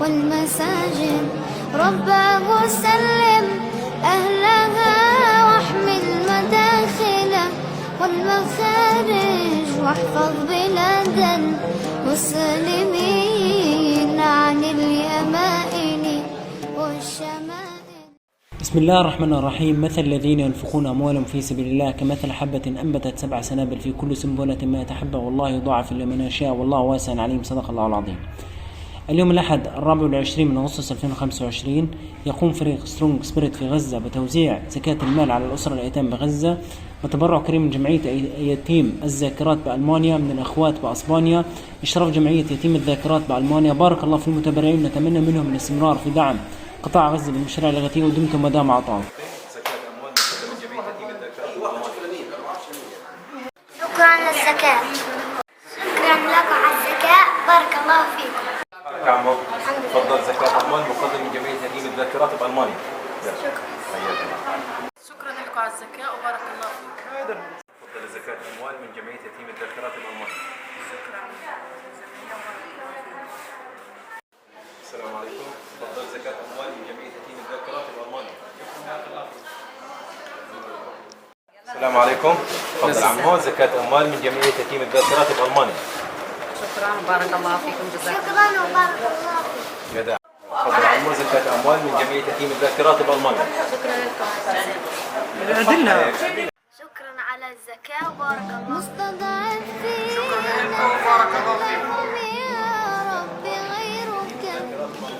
والمساجد. رباه سلم أهلها واحمل مداخله والمخارج، واحفظ بلاد المسلمين عن اليمائن والشمائل. بسم الله الرحمن الرحيم. مثل الذين ينفقون أموالهم في سبيل الله كمثل حبة أنبتت 7 سنابل في كل سنبلة 100 حبة والله يضاعف لمن يشاء والله واسع عليم. صدق الله العظيم. اليوم الأحد 24 من أغسطس 2025 يقوم فريق سترونج سبيريت في غزة بتوزيع زكاة المال على الأسرة الأيتام بغزة، وتبرع كريم من جمعية يتيم الذاكرات بألمانيا من الأخوات بأسبانيا، إشراف جمعية يتيم الذاكرات بألمانيا. بارك الله في المتبرعين، نتمنى منهم الاستمرار في دعم قطاع غزة بالمشاريع اللغتية ودمتم مدام عطاء. شكرا للزكاة. شكرا لك على الزكاة، بارك الله فيك. عمو تفضل زكاة أموال مقدم من جمعية يتيم الذاكرات بألمانيا. شكرا لك على الزكاة وبارك الله فيك. تفضل زكاة أموال من جمعية يتيم الذاكرات بألمانيا. شكرا. السلام عليكم. تفضل زكاة أموال من جمعية يتيم الذاكرات بألمانيا. السلام عليكم. تفضل عمو زكاة أموال من جمعية يتيم الذاكرات بألمانيا. شكرا وبارك الله فيكم. جزاكم شكرا وبارك الله فيك. جدع. تفضل عمو زكاة أموال من جمعية يتيم الذاكرات بألمانيا. شكرا لكم. شكرا على الزكاة وبارك الله. مستضعفين وبارك الله فيكم. يا رب غيرك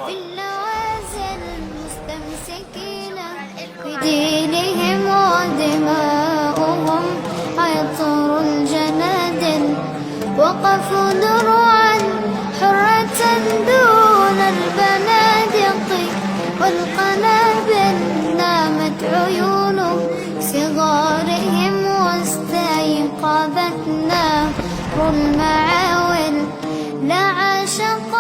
في اللوازم مستمسكين بدينهم ودماؤهم عطر الجنادل، وقفوا ذرعا حرة دون البنادق والقنابل. نامت عيون صغارهم واستيقظت نار المعاول. لا عاشق